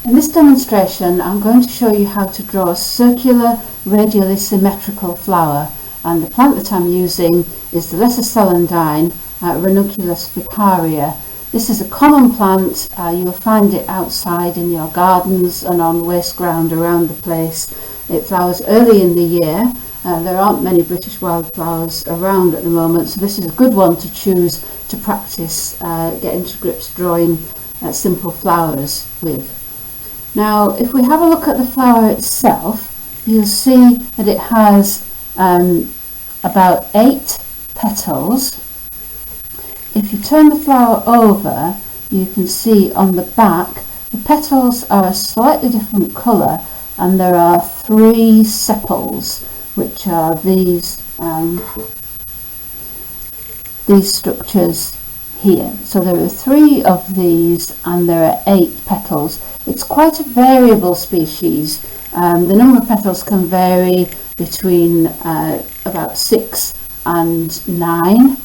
In this demonstration I'm going to show you how to draw a circular radially symmetrical flower, and the plant that I'm using is the lesser celandine, Ranunculus vicaria. This is a common plant. You will find it outside in your gardens and on waste ground around the place. It flowers early in the year. There aren't many British wildflowers around at the moment, so this is a good one to choose to practice getting to grips drawing simple flowers with. Now, if we have a look at the flower itself, you'll see that it has about 8 petals. If you turn the flower over, you can see on the back the petals are a slightly different colour, and there are 3 sepals, which are these structures here. So there are 3 of these and there are 8 petals. It's quite a variable species. The number of petals can vary between about 6 and 9.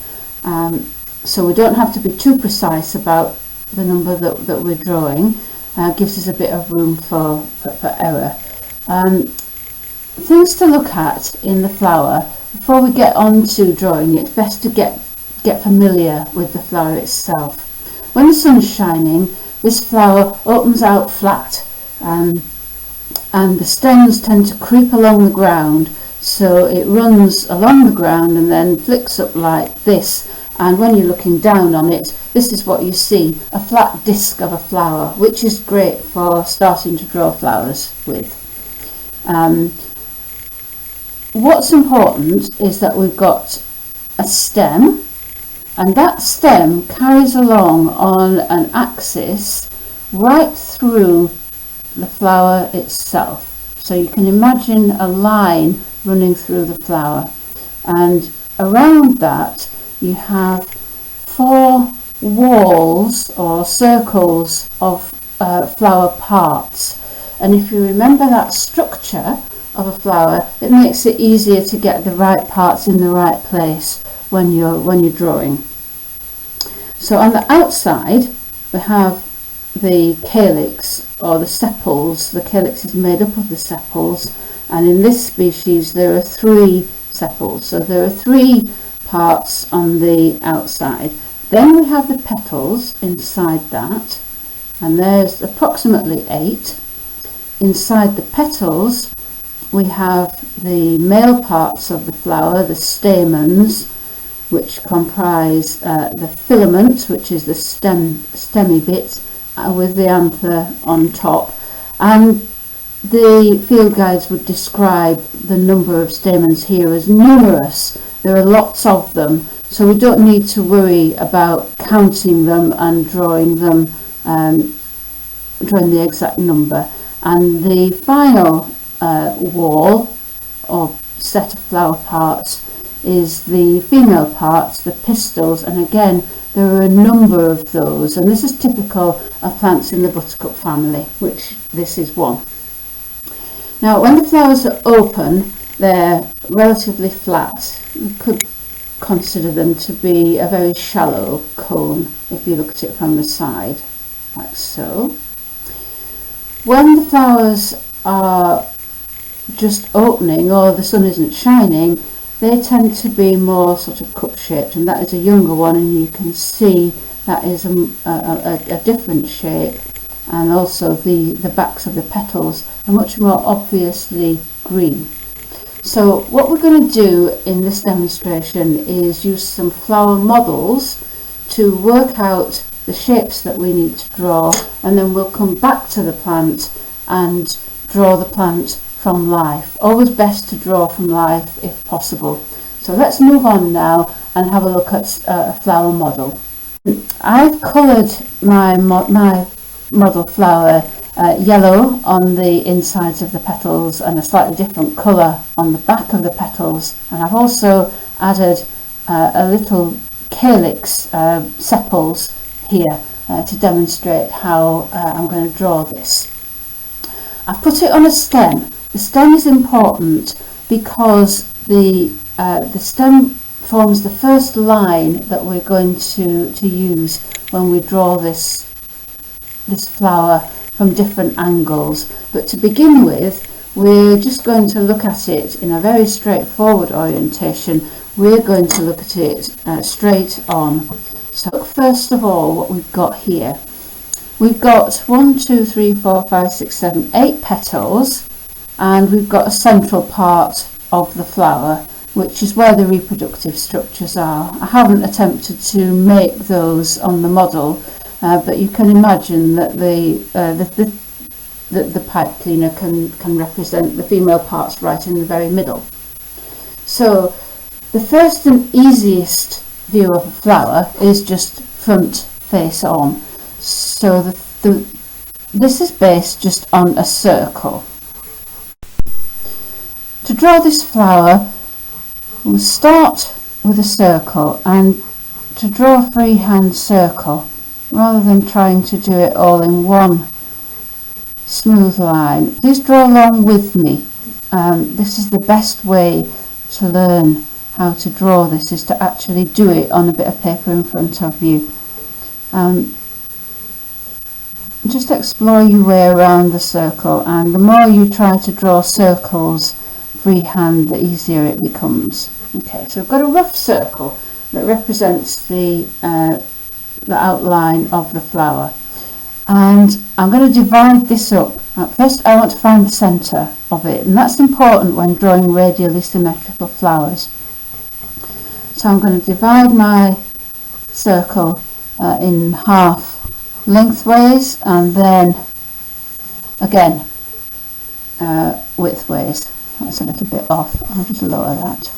So we don't have to be too precise about the number that we're drawing. Gives us a bit of room for error. Things to look at in the flower before we get on to drawing it. It's best to get familiar with the flower itself. When the sun's shining, this flower opens out flat, and the stems tend to creep along the ground, so it runs along the ground and then flicks up like this, and when you're looking down on it, this is what you see, a flat disc of a flower, which is great for starting to draw flowers with. What's important is that we've got a stem, and that stem carries along on an axis right through the flower itself. So you can imagine a line running through the flower, and around that you have 4 walls or circles of flower parts. And if you remember that structure of a flower, it makes it easier to get the right parts in the right place when you're drawing. So on the outside we have the calyx or the sepals. The calyx is made up of the sepals, and in this species there are 3 sepals, so there are 3 parts on the outside. Then we have the petals inside that, and there's approximately 8. Inside the petals we have the male parts of the flower, the stamens, which comprise the filament, which is the stemmy bit, with the anther on top. And the field guides would describe the number of stamens here as numerous. There are lots of them, so we don't need to worry about counting them and drawing the exact number. And the final wall or set of flower parts is the female parts, the pistils, and again there are a number of those, and this is typical of plants in the buttercup family, which this is one. Now when the flowers are open, they're relatively flat. You could consider them to be a very shallow cone if you look at it from the side, like so. When the flowers are just opening or the sun isn't shining, they tend to be more sort of cup-shaped, and that is a younger one, and you can see that is a different shape, and also the backs of the petals are much more obviously green. So what we're going to do in this demonstration is use some flower models to work out the shapes that we need to draw, and then we'll come back to the plant and draw the plant from life. Always best to draw from life if possible. So let's move on now and have a look at a flower model. I've coloured my model flower yellow on the insides of the petals and a slightly different colour on the back of the petals, and I've also added a little calyx sepals here to demonstrate how I'm going to draw this. I've put it on a stem. The stem is important because the stem forms the first line that we're going to use when we draw this flower from different angles. But to begin with, we're just going to look at it in a very straightforward orientation. We're going to look at it straight on. So first of all, what we've got here, we've got 1, 2, 3, 4, 5, 6, 7, 8 petals, and we've got a central part of the flower, which is where the reproductive structures are. I haven't attempted to make those on the model, but you can imagine that the pipe cleaner can represent the female parts right in the very middle. So the first and easiest view of a flower is just front face on. So this is based just on a circle. To draw this flower, we'll start with a circle, and to draw a freehand circle, rather than trying to do it all in one smooth line, please draw along with me. This is the best way to learn how to draw this, is to actually do it on a bit of paper in front of you. Just explore your way around the circle, and the more you try to draw circles freehand, the easier it becomes. Okay, so I've got a rough circle that represents the outline of the flower, and I'm going to divide this up. First I want to find the centre of it, and that's important when drawing radially symmetrical flowers. So I'm going to divide my circle in half lengthways, and then again widthways. That's a little bit off. I'll just lower that.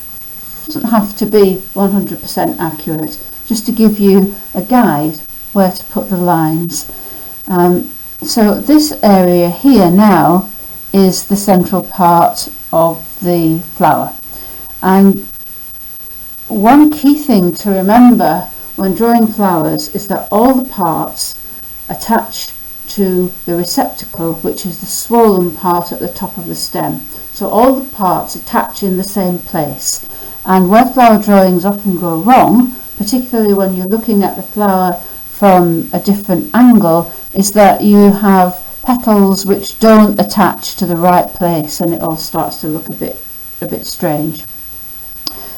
Doesn't have to be 100% accurate, just to give you a guide where to put the lines. So this area here now is the central part of the flower, and one key thing to remember when drawing flowers is that all the parts attach to the receptacle, which is the swollen part at the top of the stem. So all the parts attach in the same place, and where flower drawings often go wrong, particularly when you're looking at the flower from a different angle, is that you have petals which don't attach to the right place, and it all starts to look a bit strange.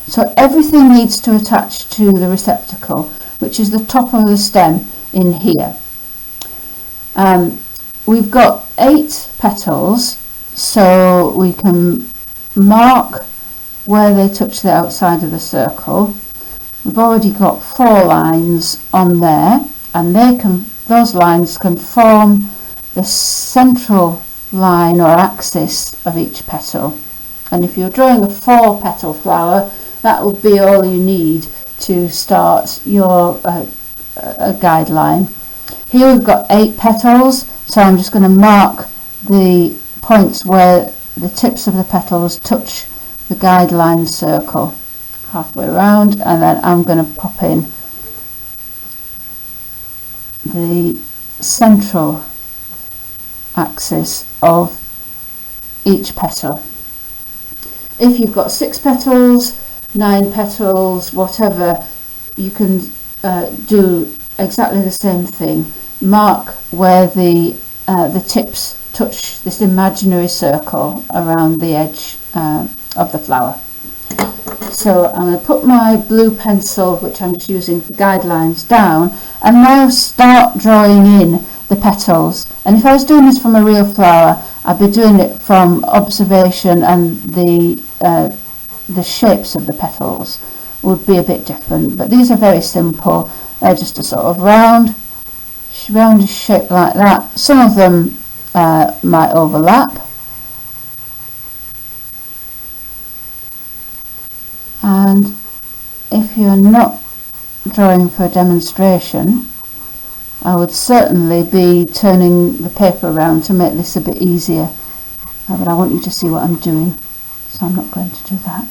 So everything needs to attach to the receptacle, which is the top of the stem in here. We've got 8 petals, so we can mark where they touch the outside of the circle. We've already got 4 lines on there, and those lines can form the central line or axis of each petal. And if you're drawing a 4-petal flower, that will be all you need to start your guideline. Here we've got 8 petals, so I'm just going to mark the points where the tips of the petals touch the guideline circle halfway around, and then I'm going to pop in the central axis of each petal. If you've got 6 petals, 9 petals, whatever, you can do exactly the same thing. Mark where the tips touch this imaginary circle around the edge of the flower. So I'm going to put my blue pencil, which I'm just using for guidelines, down, and now start drawing in the petals. And if I was doing this from a real flower, I'd be doing it from observation, and the shapes of the petals would be a bit different. But these are very simple. They're just a sort of roundish shape like that. Some of them might overlap. And if you're not drawing for a demonstration, I would certainly be turning the paper around to make this a bit easier. But I want you to see what I'm doing, so I'm not going to do that.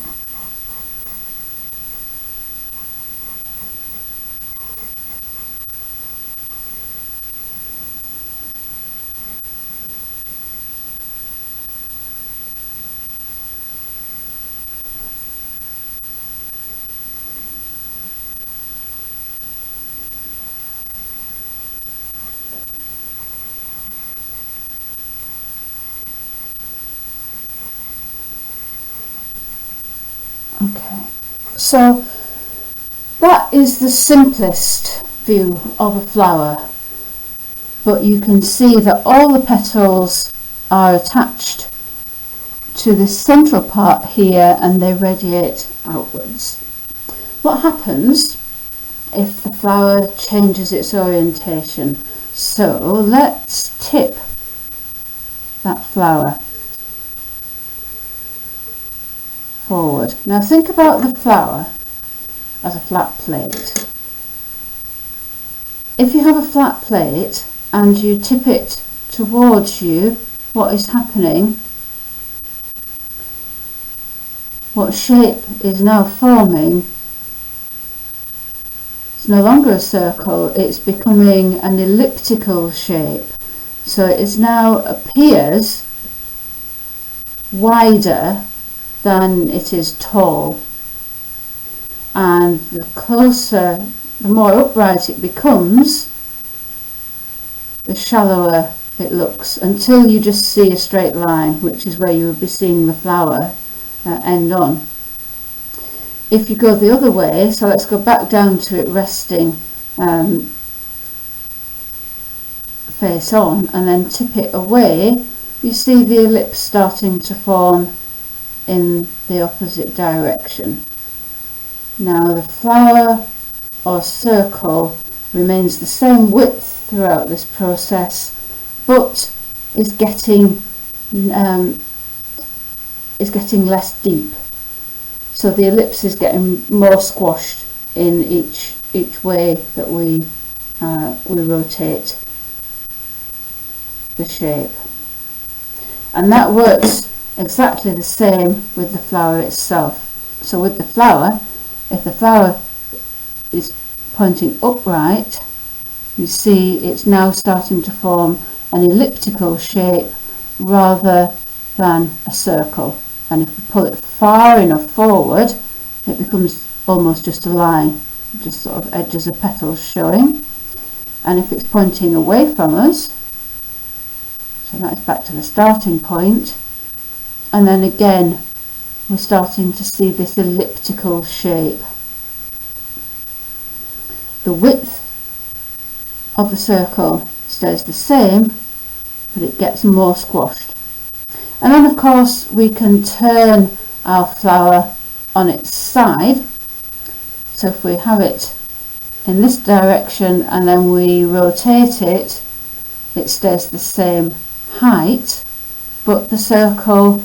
Okay, so that is the simplest view of a flower, but you can see that all the petals are attached to the central part here and they radiate outwards. What happens if the flower changes its orientation? So let's tip that flower forward. Now think about the flower as a flat plate. If you have a flat plate and you tip it towards you, what is happening? What shape is now forming? It's no longer a circle, it's becoming an elliptical shape. So it now appears wider than it is tall. And the more upright it becomes, the shallower it looks, until you just see a straight line, which is where you would be seeing the flower end on. If you go the other way, so let's go back down to it resting face on and then tip it away, you see the ellipse starting to form in the opposite direction. Now the flower or circle remains the same width throughout this process, but is getting less deep. So the ellipse is getting more squashed in each way that we rotate the shape. And that works exactly the same with the flower itself. So with the flower, if the flower is pointing upright, you see it's now starting to form an elliptical shape rather than a circle. And if we pull it far enough forward, it becomes almost just a line, just sort of edges of petals showing. And if it's pointing away from us, so that's back to the starting point, and then again we're starting to see this elliptical shape. The width of the circle stays the same, but it gets more squashed. And then of course we can turn our flower on its side. So if we have it in this direction and then we rotate it, it stays the same height, but the circle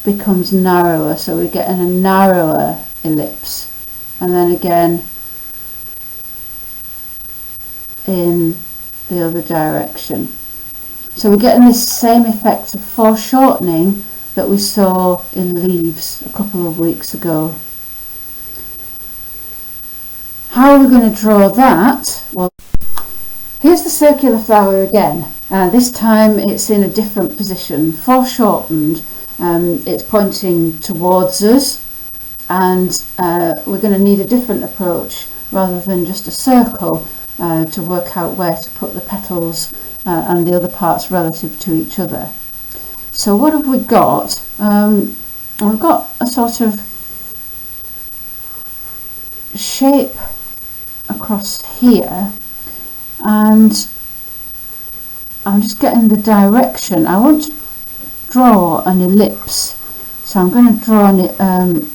becomes narrower, so we get a narrower ellipse. And then again in the other direction. So we're getting this same effect of foreshortening that we saw in leaves a couple of weeks ago. How are we going to draw that? Well, here's the circular flower again. This time it's in a different position, foreshortened. It's pointing towards us, and we're going to need a different approach rather than just a circle to work out where to put the petals and the other parts relative to each other. So what have we got? We've got a sort of shape across here, and I'm just getting the direction. I want to draw an ellipse, so I'm going to draw an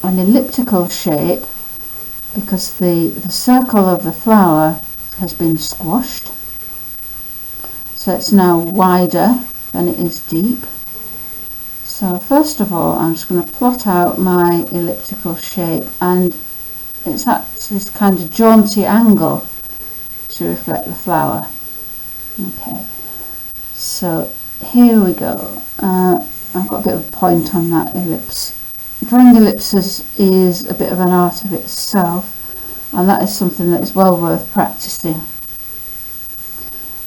elliptical shape because the circle of the flower has been squashed. So it's now wider than it is deep. So first of all, I'm just going to plot out my elliptical shape, and it's at this kind of jaunty angle to reflect the flower. Okay, so here we go. I've got a bit of a point on that ellipse. Drawing ellipses is a bit of an art of itself, and that is something that is well worth practicing.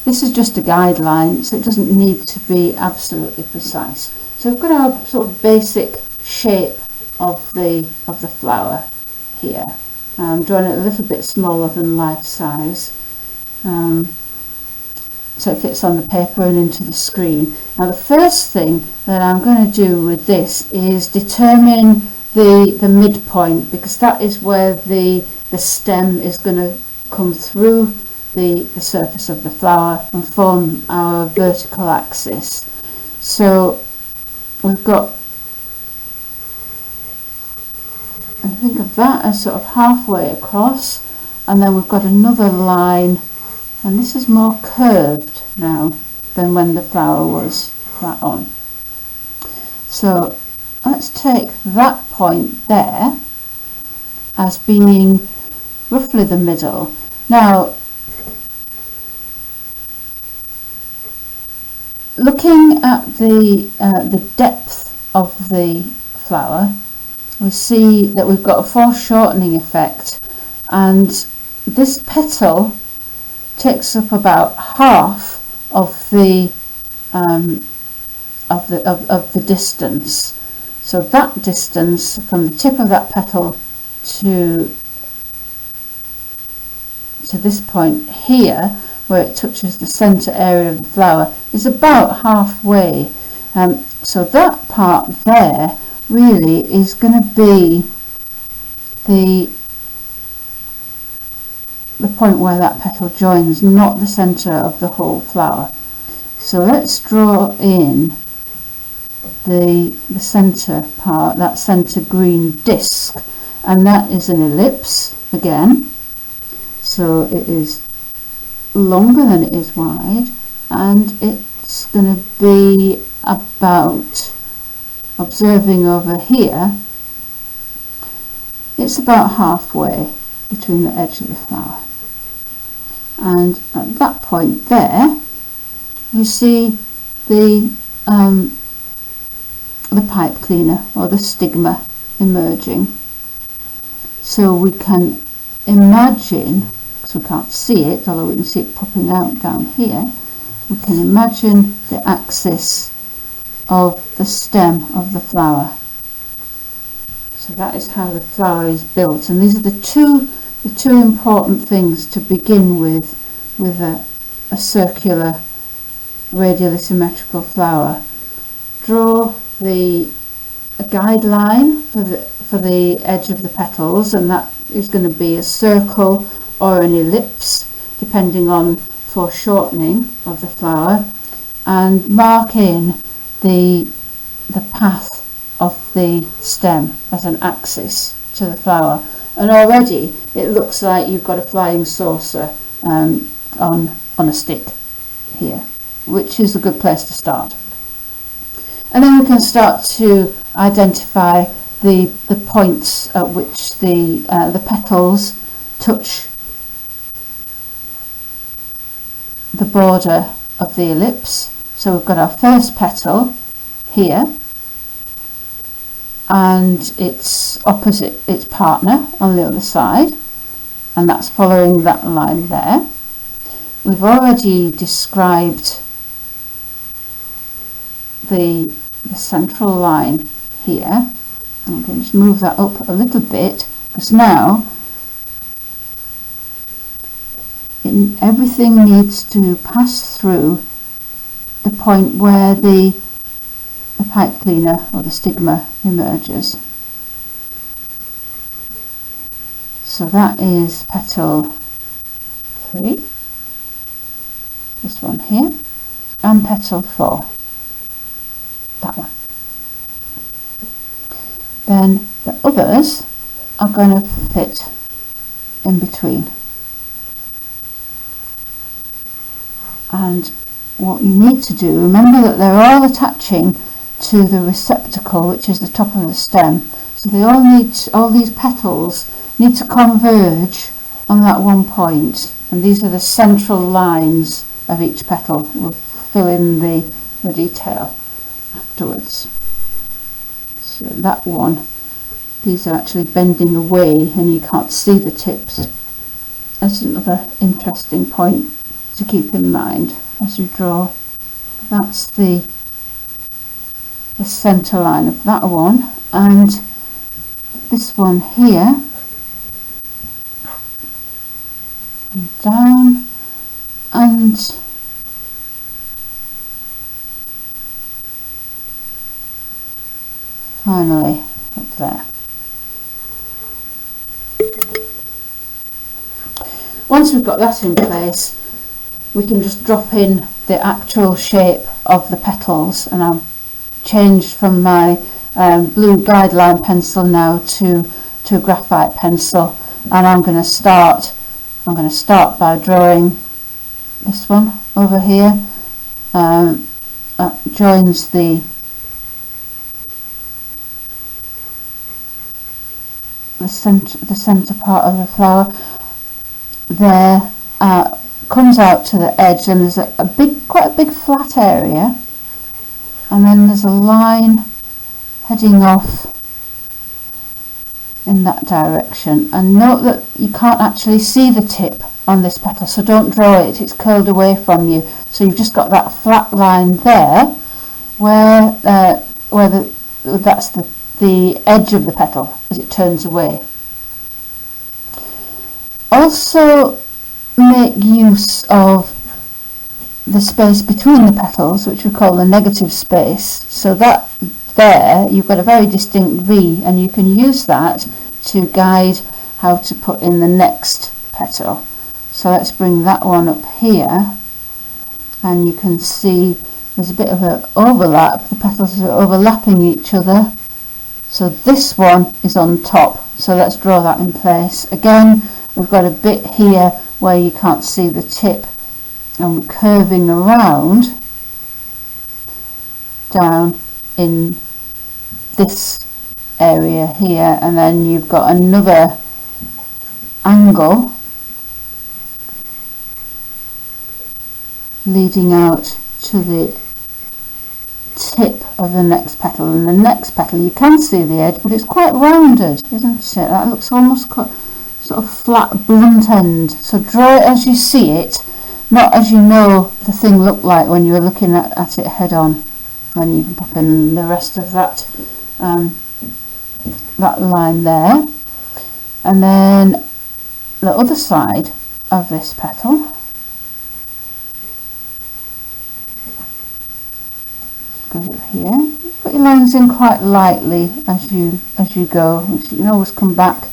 This is just a guideline, so it doesn't need to be absolutely precise. So we've got our sort of basic shape of the flower here. I'm drawing it a little bit smaller than life size, so it fits on the paper and into the screen. Now the first thing that I'm going to do with this is determine the midpoint, because that is where the stem is going to come through the surface of the flower and form our vertical axis. So we've got, I think of that as sort of halfway across, and then we've got another line, and this is more curved now than when the flower was flat on. So let's take that point there as being roughly the middle. Now, looking at the depth of the flower, we see that we've got a foreshortening effect, and this petal takes up about half of the distance. So that distance from the tip of that petal to this point here, where it touches the centre area of the flower, is about halfway. So that part there really is going to be the point where that petal joins, not the centre of the whole flower. So let's draw in the centre part, that centre green disc, and that is an ellipse again. So it is longer than it is wide, and it's going to be about, observing over here, it's about halfway between the edge of the flower. And at that point there, we see the pipe cleaner or the stigma emerging. So we can imagine, because we can't see it, although we can see it popping out down here, we can imagine the axis of the stem of the flower. So that is how the flower is built, and these are the two important things to begin with a circular radially symmetrical flower. Draw a guideline for the edge of the petals, and that is going to be a circle or an ellipse depending on foreshortening of the flower, and mark in the path of the stem as an axis to the flower. And already it looks like you've got a flying saucer on a stick here, which is a good place to start. And then we can start to identify the points at which the petals touch the border of the ellipse. So we've got our first petal here, and its opposite, its partner on the other side, and that's following that line there. We've already described the central line here. I'm going to just move that up a little bit, because now everything needs to pass through the point where the pipe cleaner or the stigma emerges. So that is petal 3, this one here, and petal 4, that one. Then the others are going to fit in between. And what you need to do, remember that they're all attaching to the receptacle, which is the top of the stem. So they all these petals need to converge on that one point, and these are the central lines of each petal. We'll fill in the detail afterwards. So that one, these are actually bending away and you can't see the tips. That's another interesting point to keep in mind as you draw. That's the centre line of that one, and this one here, and down, and finally up there. once we've got that in place, we can just drop in the actual shape of the petals, and I've changed from my blue guideline pencil now to a graphite pencil, and I'm going to start by drawing this one over here. That joins the center part of the flower there, comes out to the edge, and there's quite a big flat area, and then there's a line heading off in that direction. And note that you can't actually see the tip on this petal, so don't draw it, it's curled away from you, so you've just got that flat line there where that's the edge of the petal as it turns away. Also make use of the space between the petals, which we call the negative space, so that there you've got a very distinct V, and you can use that to guide how to put in the next petal. So let's bring that one up here, and you can see there's a bit of an overlap, the petals are overlapping each other, so this one is on top, so let's draw that in place. Again, we've got a bit here where you can't see the tip, and we're curving around down in this area here, and then you've got another angle leading out to the tip of the next petal, and the next petal you can see the edge, but it's quite rounded, isn't it? That looks almost quite sort of flat, blunt end. So draw it as you see it, not as you know the thing looked like when you were looking at it head on. And you can pop in the rest of that that line there, and then the other side of this petal. Go here. Put your lines in quite lightly as you go. You can always come back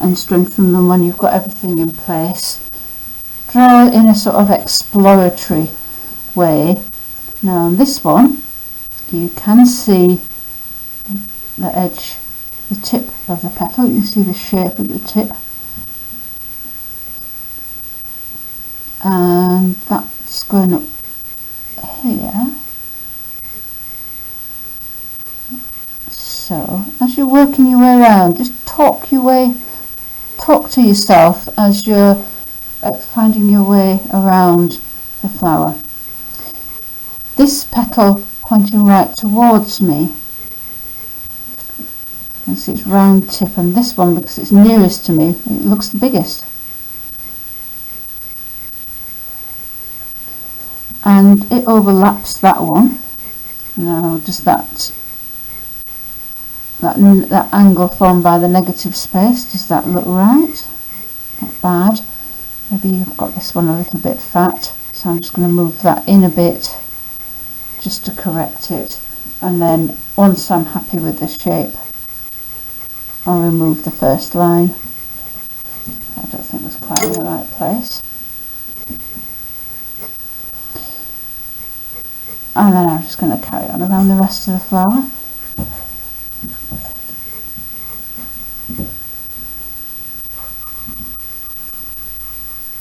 and strengthen them when you've got everything in place. Draw in a sort of exploratory way. Now on this one, you can see the edge, the tip of the petal. You can see the shape of the tip, and that's going up here. So as you're working your way around, just talk to yourself as you're finding your way around the flower. This petal pointing right towards me, you can see its round tip, and this one, because it's nearest to me, it looks the biggest. And it overlaps that one. Now does that angle formed by the negative space, does that look right? Not bad. Maybe I've got this one a little bit fat, so I'm just going to move that in a bit just to correct it, and then once I'm happy with the shape, I'll remove the first line. I don't think it's quite in the right place. And then I'm just going to carry on around the rest of the flower.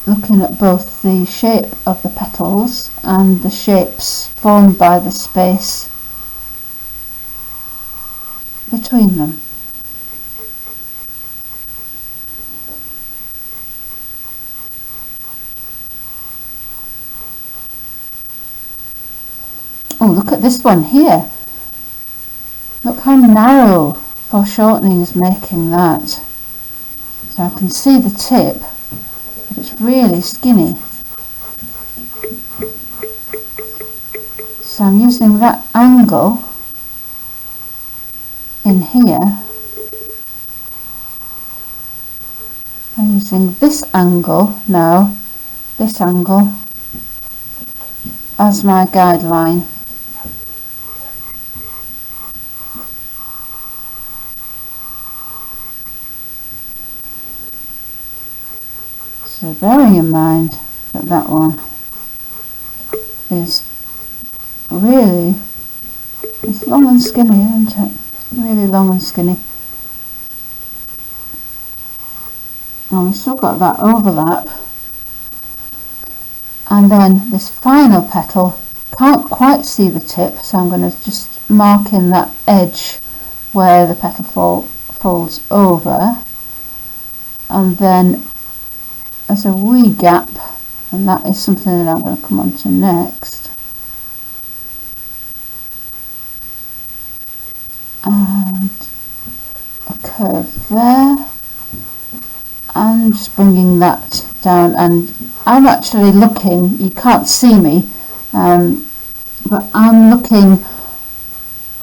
Looking at both the shape of the petals and the shapes formed by the space between them. Oh, look at this one here. Look how narrow foreshortening is making that. So I can see the tip, but it's really skinny. So I'm using that angle in here. I'm using this angle now, this angle, as my guideline. So bearing in mind that that one is really, it's long and skinny, isn't it? Really long and skinny. And we've still got that overlap. And then this final petal, can't quite see the tip, so I'm going to just mark in that edge where the petal folds over. And then there's a wee gap, and that is something that I'm going to come on to next. And a curve there, and just bringing that down. And I'm actually looking, you can't see me, but I'm looking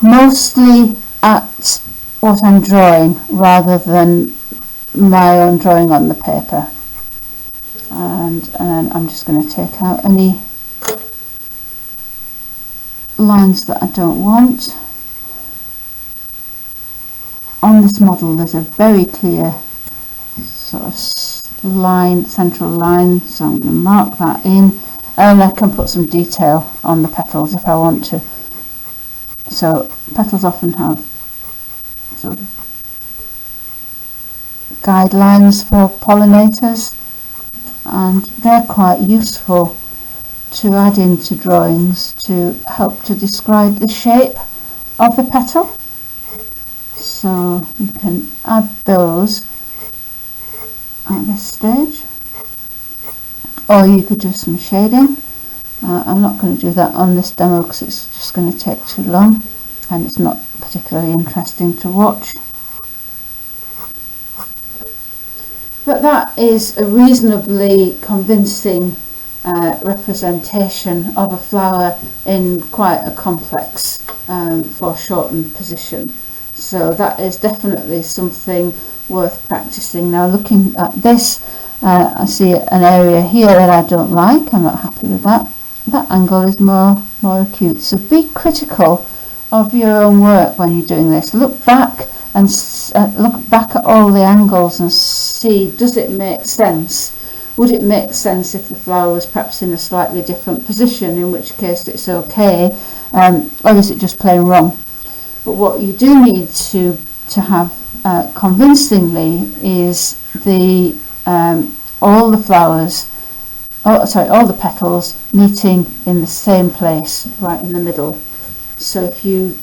mostly at what I'm drawing rather than my own drawing on the paper. And then I'm just going to take out any lines that I don't want. On this model there's a very clear sort of line, central line, so I'm going to mark that in, and I can put some detail on the petals if I want to. So petals often have sort of guidelines for pollinators, and they're quite useful to add into drawings to help to describe the shape of the petal. So you can add those at this stage, or you could do some shading. I'm not going to do that on this demo because it's just going to take too long and it's not particularly interesting to watch. But that is a reasonably convincing representation of a flower in quite a complex foreshortened position. So that is definitely something worth practicing. Now looking at this, I see an area here that I don't like. I'm not happy with that. That angle is more acute. So be critical of your own work when you're doing this. Look back and look back at all the angles and see, does it make sense? Would it make sense if the flower was perhaps in a slightly different position, in which case it's okay, or is it just plain wrong? But what you do need to have convincingly is the all the flowers, all the petals meeting in the same place, right in the middle. So if you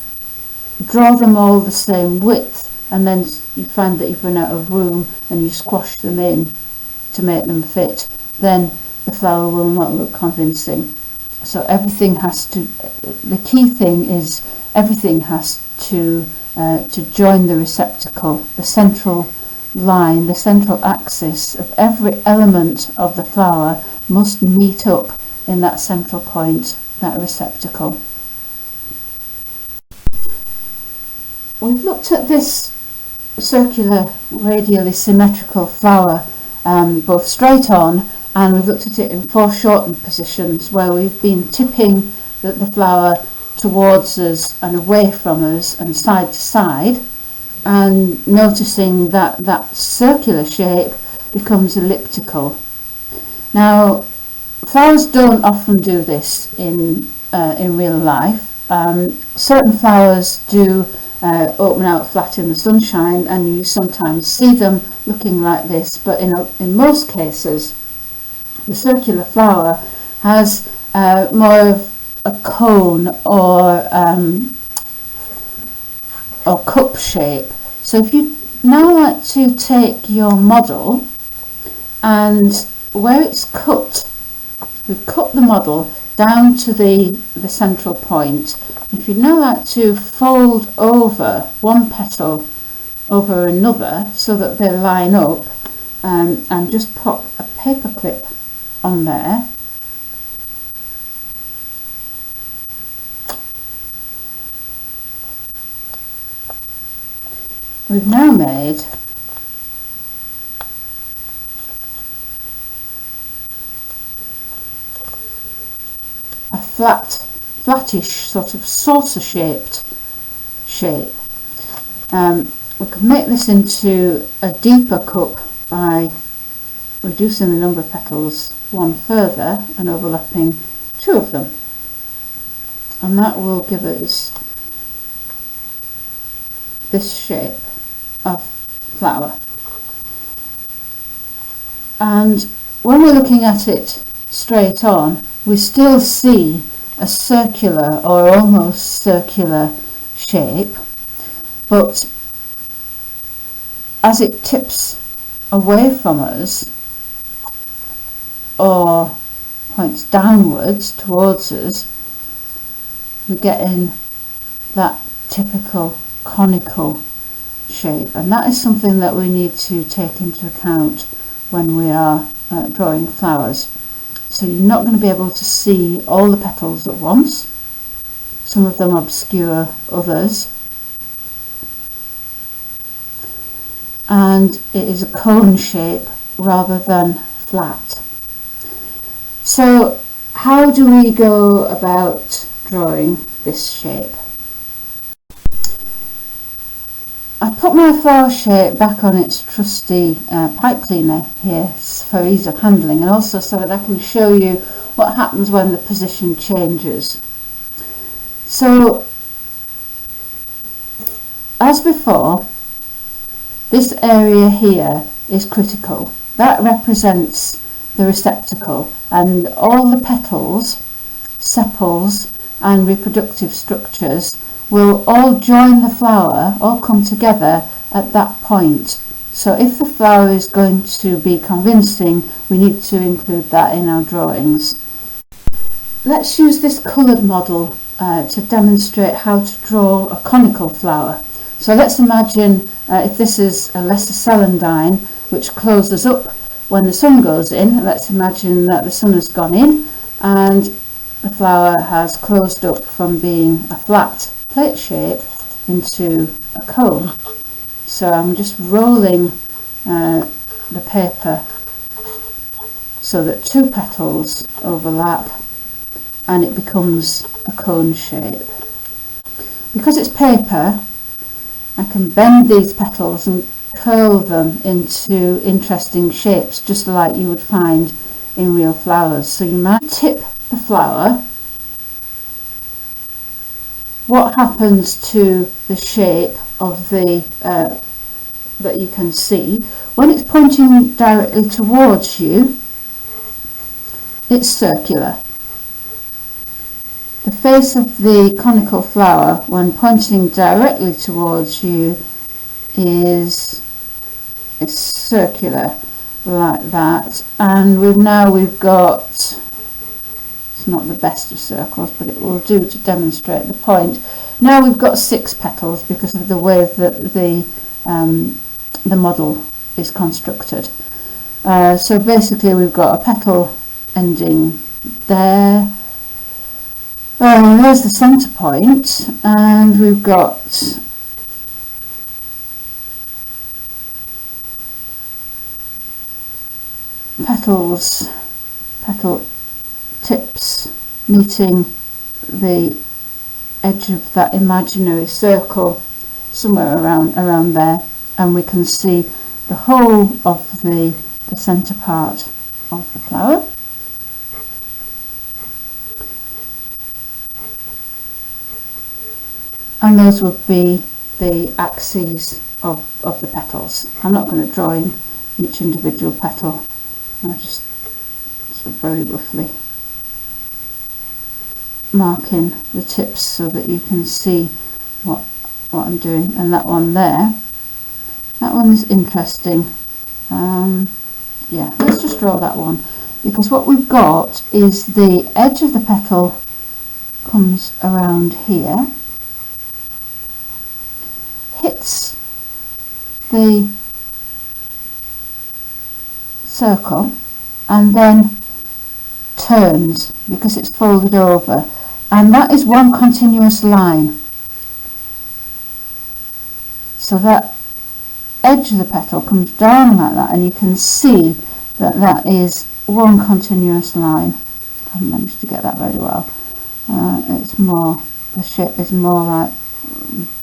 draw them all the same width and then you find that you've run out of room and you squash them in to make them fit, then the flower will not look convincing. So everything has to, the key thing is everything has to join the receptacle, the central line, the central axis of every element of the flower must meet up in that central point, that receptacle. We've looked at this circular radially symmetrical flower both straight on, and we've looked at it in foreshortened positions where we've been tipping the flower towards us and away from us and side to side, and noticing that that circular shape becomes elliptical. Now flowers don't often do this in real life. Certain flowers do open out flat in the sunshine, and you sometimes see them looking like this, but in most cases the circular flower has more of a cone or cup shape. So if you now like to take your model, and where it's cut, we've cut the model down to the central point. If you now like to fold over one petal over another so that they line up, and just pop a paper clip on there, we've now made a flattish sort of saucer shaped shape. We can make this into a deeper cup by reducing the number of petals one further and overlapping two of them, and that will give us this shape of flower. And when we're looking at it straight on, we still see a circular or almost circular shape, but as it tips away from us or points downwards towards us, we're getting that typical conical shape, and that is something that we need to take into account when we are drawing flowers. So you're not going to be able to see all the petals at once. Some of them obscure others, and it is a cone shape rather than flat. So how do we go about drawing this shape? I put my flower shape back on its trusty pipe cleaner here for ease of handling, and also so that I can show you what happens when the position changes. So as before, this area here is critical. That represents the receptacle, and all the petals, sepals and reproductive structures will all join the flower, all come together at that point. So if the flower is going to be convincing, we need to include that in our drawings. Let's use this coloured model to demonstrate how to draw a conical flower. So let's imagine if this is a lesser celandine which closes up when the sun goes in. Let's imagine that the sun has gone in and the flower has closed up from being a flat plate shape into a cone. So I'm just rolling the paper so that two petals overlap and it becomes a cone shape. Because it's paper, I can bend these petals and curl them into interesting shapes, just like you would find in real flowers. So you might tip the flower. What happens to the shape of the that you can see when it's pointing directly towards you? It's circular. The face of the conical flower, when pointing directly towards you, is circular like that. And we've got, it's not the best of circles, but it will do to demonstrate the point. Now we've got 6 petals because of the way that the model is constructed. So basically we've got a petal ending there. There's the centre point, and we've got petal tips meeting the edge of that imaginary circle somewhere around there, and we can see the whole of the centre part of the flower. And those would be the axes of the petals. I'm not going to draw in each individual petal. I'll just sort of very roughly marking the tips so that you can see what I'm doing. And that one there, that one is interesting. Yeah, let's just draw that one, because what we've got is the edge of the petal comes around here, hits the circle and then turns because it's folded over, and that is one continuous line. So that edge of the petal comes down like that, and you can see that that is one continuous line. I haven't managed to get that very well. It's more, the shape is more like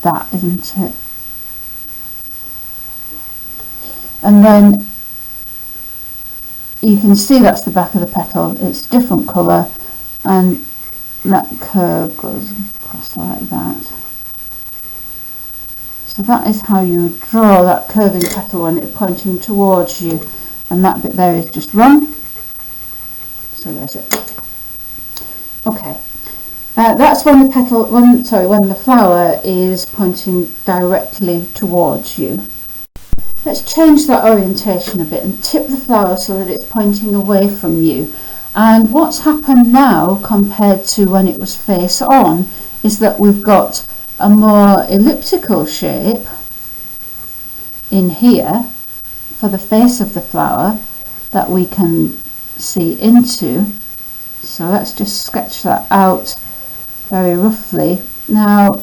that, isn't it? And then you can see that's the back of the petal. It's different colour, and that curve goes across like that. So that is how you draw that curving petal when it's pointing towards you, and that bit there is just wrong. So there's it. Okay, that's when the petal, when the flower is pointing directly towards you. Let's change that orientation a bit and tip the flower so that it's pointing away from you. And what's happened now compared to when it was face on is that we've got a more elliptical shape in here for the face of the flower that we can see into. So let's just sketch that out very roughly. Now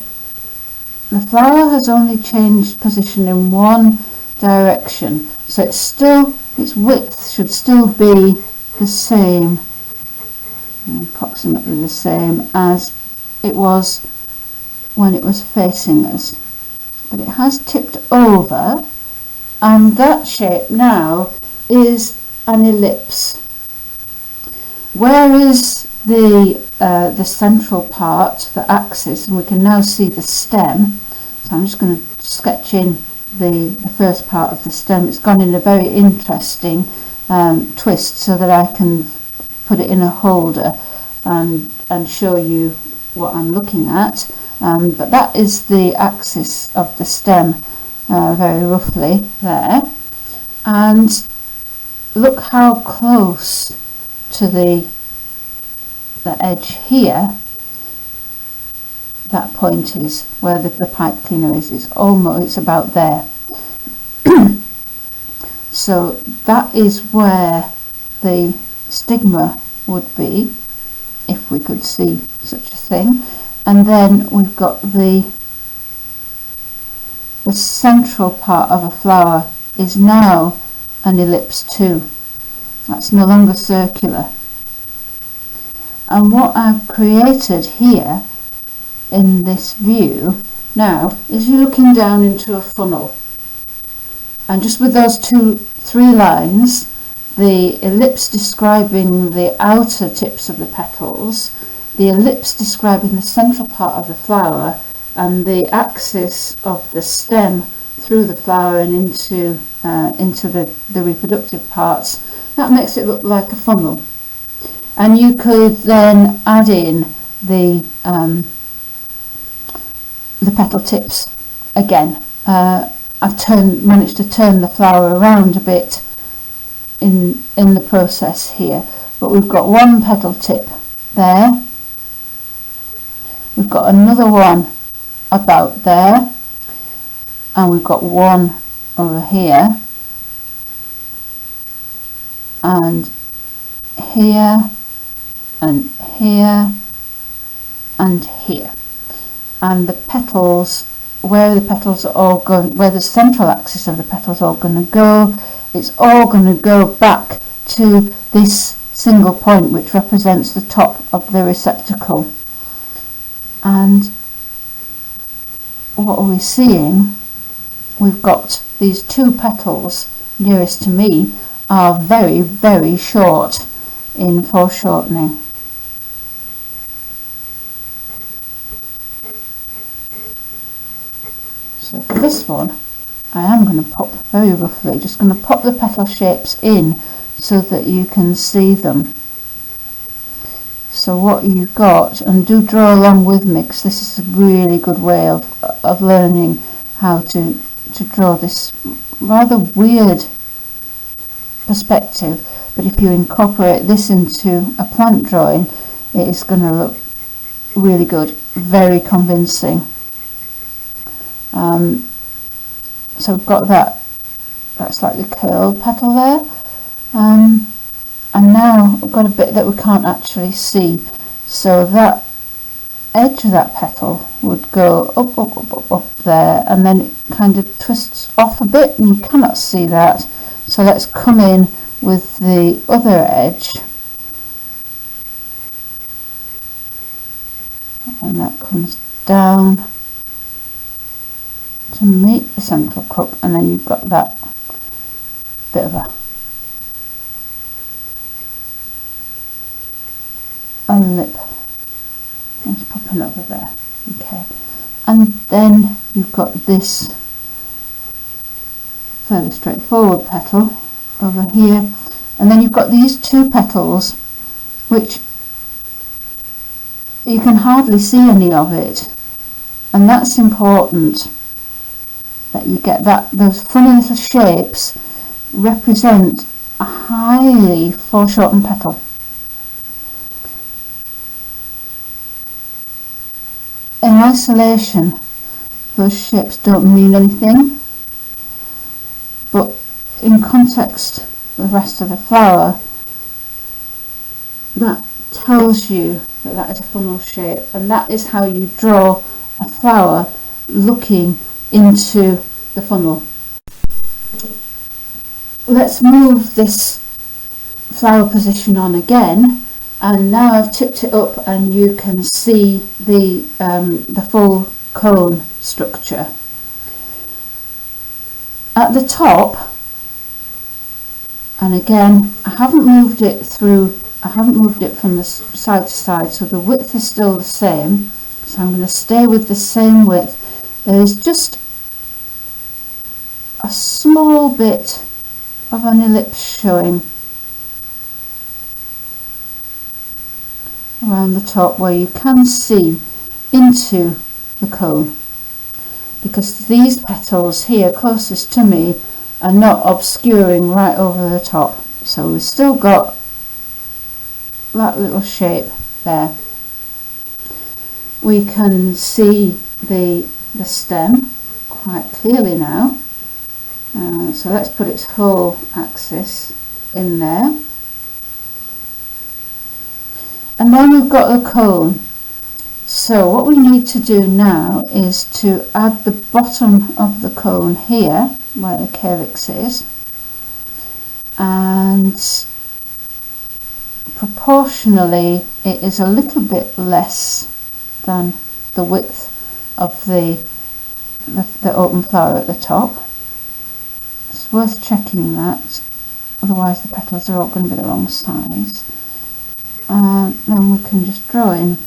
the flower has only changed position in one direction, so its width should still be the same, approximately the same as it was when it was facing us, but it has tipped over, and that shape now is an ellipse. Where is the central part, the axis, and we can now see the stem. So I'm just going to sketch in the first part of the stem. It's gone in a very interesting twist so that I can put it in a holder and show you what I'm looking at. But that is the axis of the stem, very roughly there. And look how close to the edge here that point is, where the pipe cleaner is. It's about there. So that is where the stigma would be, if we could see such a thing. And then we've got the central part of a flower is now an ellipse too. That's no longer circular. And what I've created here in this view now is you're looking down into a funnel, and just with those three lines, the ellipse describing the outer tips of the petals, the ellipse describing the central part of the flower, and the axis of the stem through the flower and into the reproductive parts, that makes it look like a funnel. And you could then add in the petal tips again. I've managed to turn the flower around a bit in the process here, but we've got one petal tip there, we've got another one about there, and we've got one over here, and here, and here, and here. And the petals, where the petals are all going, where the central axis of the petals are all going to go, it's all going to go back to this single point which represents the top of the receptacle. And what are we seeing? We've got these two petals nearest to me are very, very short in foreshortening. So for this one, I am going to pop very roughly, just going to pop the petal shapes in so that you can see them. So what you've got, and do draw along with me, because this is a really good way of learning how to draw this rather weird perspective, but if you incorporate this into a plant drawing, it is going to look really good, very convincing. So we've got that slightly curled petal there, and now we've got a bit that we can't actually see, so that edge of that petal would go up there, and then it kind of twists off a bit and you cannot see that. So let's come in with the other edge, and that comes down to meet the central cup, and then you've got that bit of a a lip. It's popping over there. Okay, and then you've got this fairly straightforward petal over here, and then you've got these two petals which you can hardly see any of it, and that's important that you get that. Those funny little shapes represent a highly foreshortened petal. In isolation, those shapes don't mean anything, but in context with the rest of the flower, that tells you that that is a funnel shape, and that is how you draw a flower looking into the funnel. Let's move this flower position on again, and now I've tipped it up and you can see the full cone structure. At the top, and again I haven't moved it from the side to side, so the width is still the same, so I'm going to stay with the same width. There is just a small bit of an ellipse showing around the top where you can see into the cone, because these petals here closest to me are not obscuring right over the top, so we've still got that little shape there. We can see the stem quite clearly now, so let's put its whole axis in there, and then we've got the cone. So what we need to do now is to add the bottom of the cone here where the calyx is, and proportionally it is a little bit less than the width of the open flower at the top. It's worth checking that, otherwise the petals are all going to be the wrong size. And then we can just draw in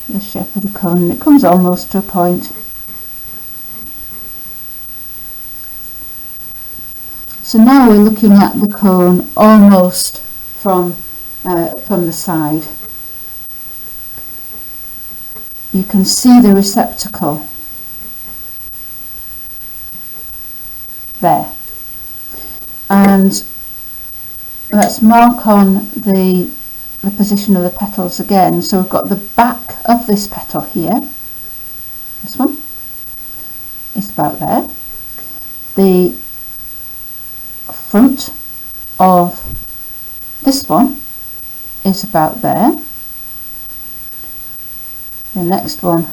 the shape of the cone, and it comes almost to a point. So now we're looking at the cone almost from the side. You can see the receptacle there, and let's mark on the position of the petals again. So we've got the back of this petal here, this one is about there, the front of this one is about there, the next one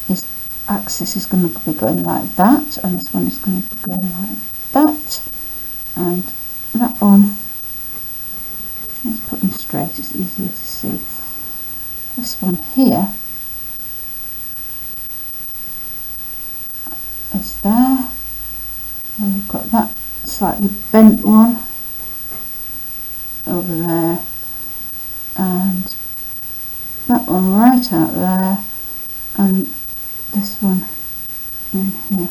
is axis is going to be going like that, and this one is going to be going like that, and that one, let's put them straight, it's easier to see. This one here is there, and we've got that slightly bent one over there, and that one right out there, and this one in here.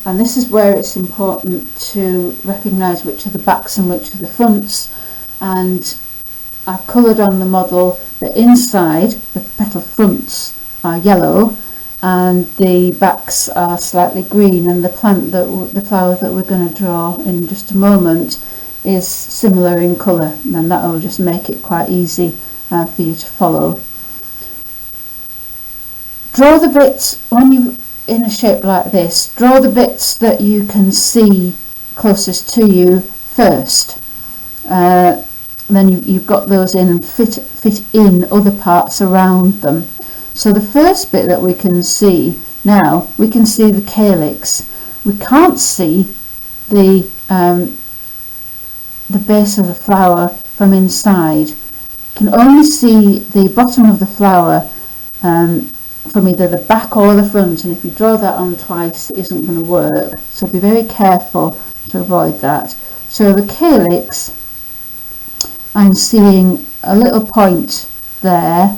And this is where it's important to recognise which are the backs and which are the fronts, and I've coloured on the model the inside, the petal fronts are yellow and the backs are slightly green, and the flower that we're going to draw in just a moment is similar in colour, and that will just make it quite easy for you to follow. Draw the bits, when you're in a shape like this, draw the bits that you can see closest to you first. Then you've got those in and fit in other parts around them. So the first bit that we can see now, we can see the calyx. We can't see the base of the flower from inside. You can only see the bottom of the flower from either the back or the front, and if you draw that on twice it isn't going to work, so be very careful to avoid that. So the calyx I'm seeing a little point there,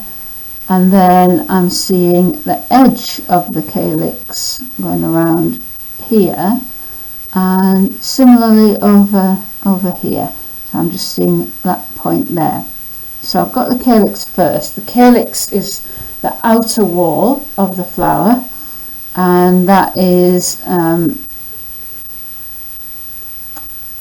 and then I'm seeing the edge of the calyx going around here, and similarly over here. So I'm just seeing that point there. So I've got the calyx first. The calyx is the outer wall of the flower, and that is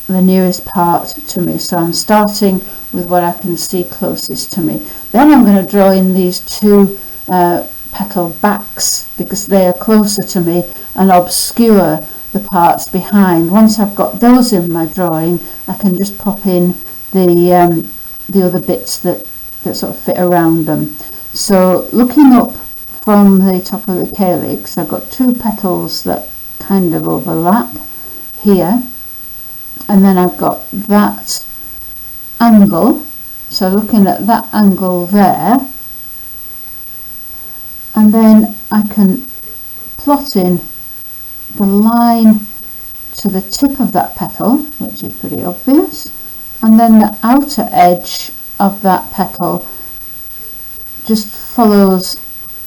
the nearest part to me. So I'm starting with what I can see closest to me. Then I'm going to draw in these two petal backs because they are closer to me and obscure the parts behind. Once I've got those in my drawing, I can just pop in the other bits that sort of fit around them. So looking up from the top of the calyx, I've got two petals that kind of overlap here, and then I've got that angle. So looking at that angle there, and then I can plot in the line to the tip of that petal, which is pretty obvious, and then the outer edge of that petal just follows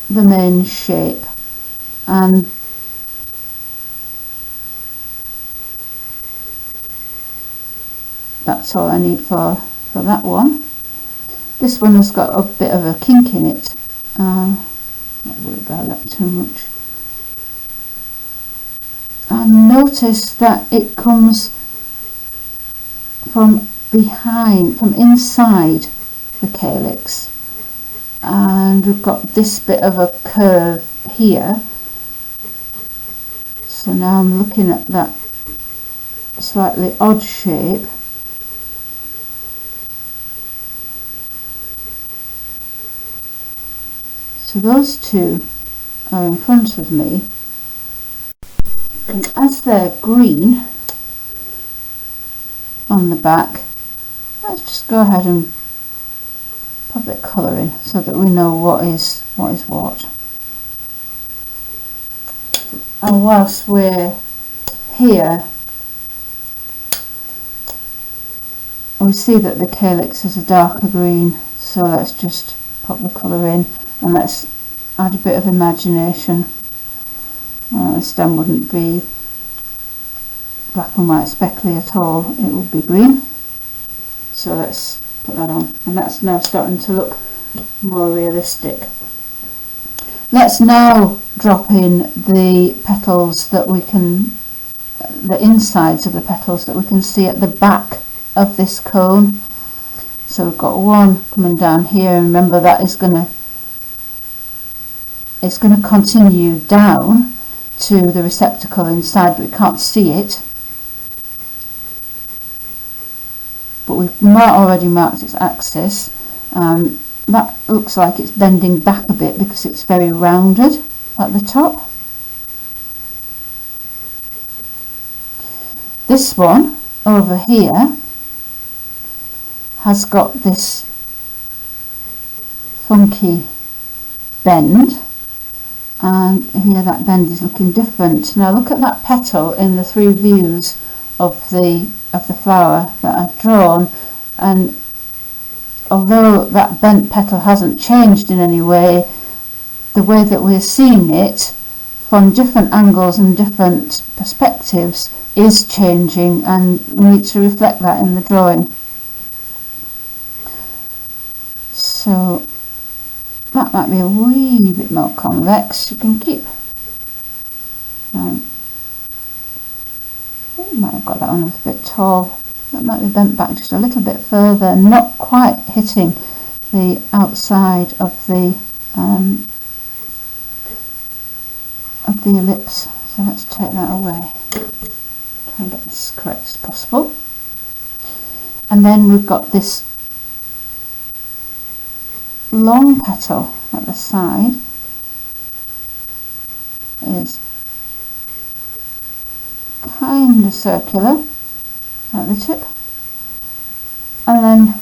the main shape, and that's all I need for that one. This one has got a bit of a kink in it. Not worry about that too much. And notice that it comes from behind, from inside the calyx, and we've got this bit of a curve here. So now I'm looking at that slightly odd shape. So those two are in front of me, and as they're green on the back, let's just go ahead and put a bit of colour in so that we know what is what. And whilst we're here, we see that the calyx is a darker green, so let's just pop the colour in and let's add a bit of imagination. The stem wouldn't be black and white speckly at all, it would be green. So let's put that on, and that's now starting to look more realistic. Let's now drop in the petals that we can, the insides of the petals that we can see at the back of this cone. So we've got one coming down here, and remember that is going to continue down to the receptacle inside, but we can't see it. But we've already marked its axis. That looks like it's bending back a bit because it's very rounded at the top. This one over here has got this funky bend, and here that bend is looking different. Now look at that petal in the three views of the flower that I've drawn, and although that bent petal hasn't changed in any way, the way that we're seeing it from different angles and different perspectives is changing, and we need to reflect that in the drawing. So that might be a wee bit more convex. You can keep. I might have got that one a little bit tall. That might be bent back just a little bit further, not quite hitting the outside of the ellipse. So let's take that away. Try and get this as correct as possible. And then we've got this long petal at the side. Is kind of circular at the tip, and then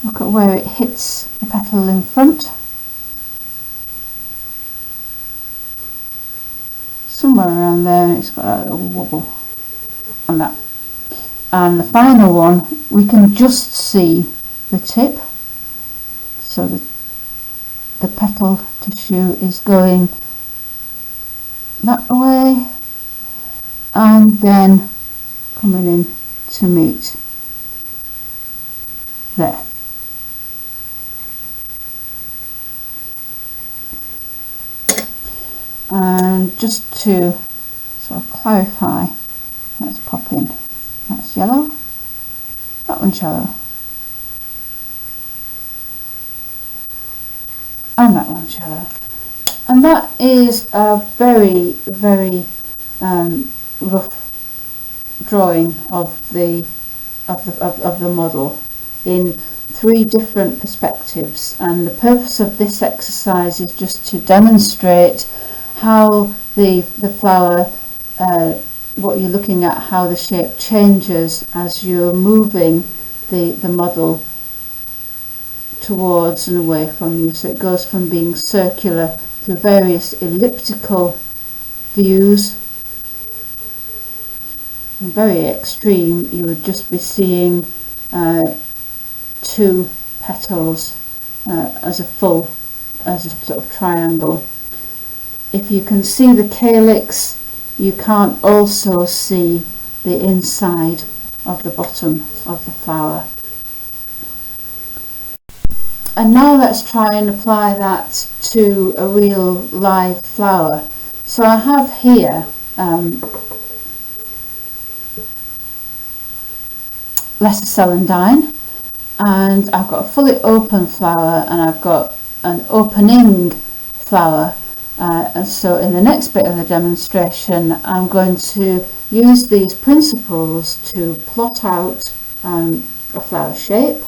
look at where it hits the petal in front. Somewhere around there, and it's got a little wobble on that. and the final one we can just see the tip, so the petal tissue is going that way and then coming in to meet there. And just to sort of clarify, let's pop in, that's yellow, that one's yellow, and that one's yellow. And that is a very, very rough drawing of the model in 3 different perspectives, and the purpose of this exercise is just to demonstrate how the flower, what you're looking at, how the shape changes as you're moving the model towards and away from you. So it goes from being circular to various elliptical views. And very extreme, you would just be seeing 2 petals as a sort of triangle. If you can see the calyx, you can't also see the inside of the bottom of the flower. And now let's try and apply that to a real live flower. So I have here lesser celandine, and I've got a fully open flower and I've got an opening flower. And so in the next bit of the demonstration I'm going to use these principles to plot out a flower shape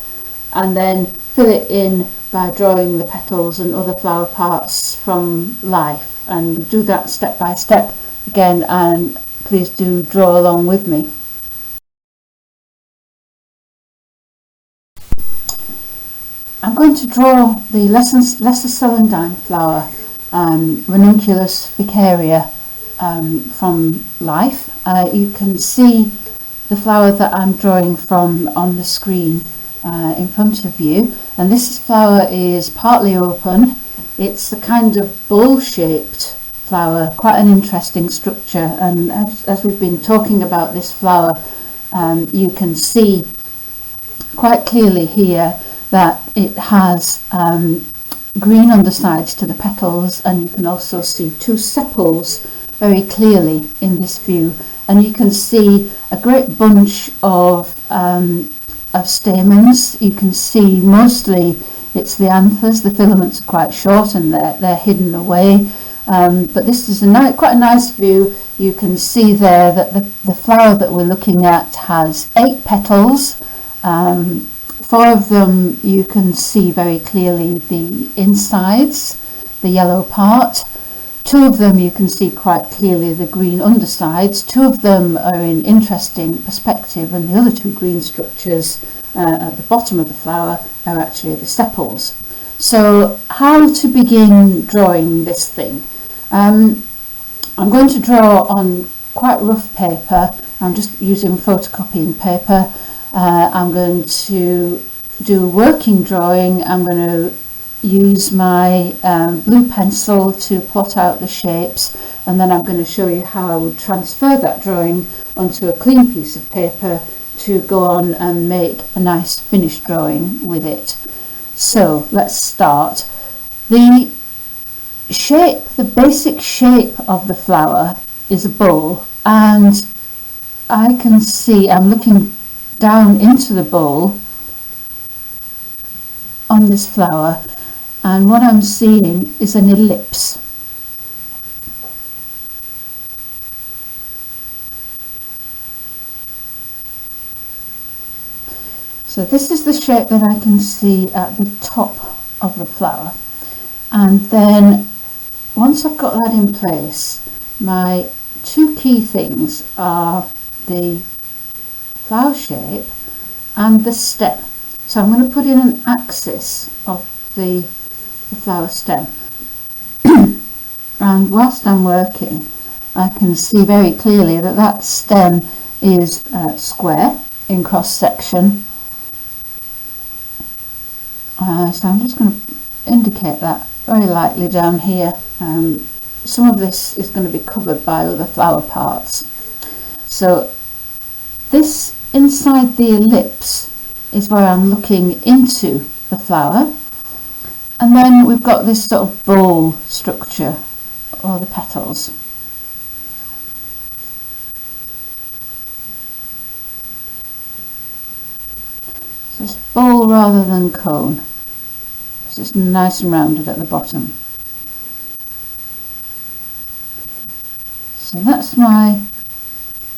and then fill it in by drawing the petals and other flower parts from life, and do that step by step again, and please do draw along with me. I'm going to draw the lesser celandine flower, Ranunculus ficaria, from life. You can see the flower that I'm drawing from on the screen in front of you, and this flower is partly open. It's a kind of bowl-shaped flower, quite an interesting structure, and as we've been talking about this flower, you can see quite clearly here that it has green undersides to the petals, and you can also see 2 sepals very clearly in this view, and you can see a great bunch of stamens. You can see mostly it's the anthers. The filaments are quite short and they're hidden away, but this is quite a nice view. You can see there that the flower that we're looking at has 8 petals. 4 of them you can see very clearly the insides, the yellow part. 2 of them you can see quite clearly the green undersides. 2 of them are in interesting perspective, and the other 2 green structures at the bottom of the flower are actually the sepals. So how to begin drawing this thing? I'm going to draw on quite rough paper. I'm just using photocopying paper. I'm going to do a working drawing. I'm going to use my blue pencil to plot out the shapes, and then I'm going to show you how I would transfer that drawing onto a clean piece of paper to go on and make a nice finished drawing with it. So let's start. The shape, the basic shape of the flower is a bowl, and I can see, I'm looking down into the bowl on this flower, and what I'm seeing is an ellipse. So this is the shape that I can see at the top of the flower, and then once I've got that in place, my 2 key things are the flower shape and the stem. So I'm going to put in an axis of the flower stem and whilst I'm working I can see very clearly that that stem is square, in cross section. So I'm just going to indicate that very lightly down here. Some of this is going to be covered by other flower parts. So this inside the ellipse is where I'm looking into the flower, and then we've got this sort of bowl structure, or the petals. So it's bowl rather than cone. So it's nice and rounded at the bottom. So that's my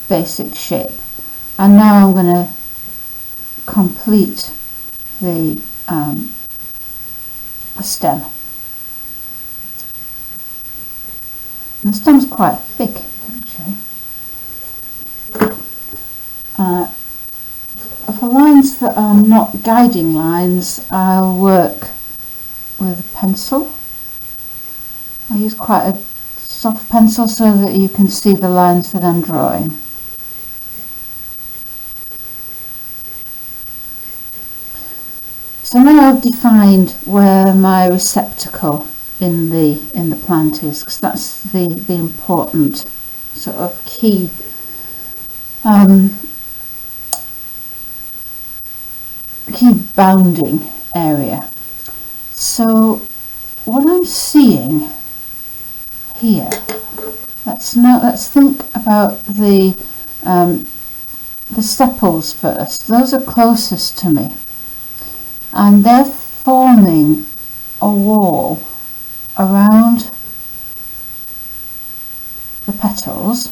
basic shape, and now I'm going to complete the stem. And the stem's quite thick actually. For lines that are not guiding lines, I'll work with a pencil. I use quite a soft pencil so that you can see the lines that I'm drawing. So now I've defined where my receptacle in the plant is, because that's the important sort of key bounding area. So what I'm seeing here, let's think about the sepals first. Those are closest to me, and they're forming a wall around the petals,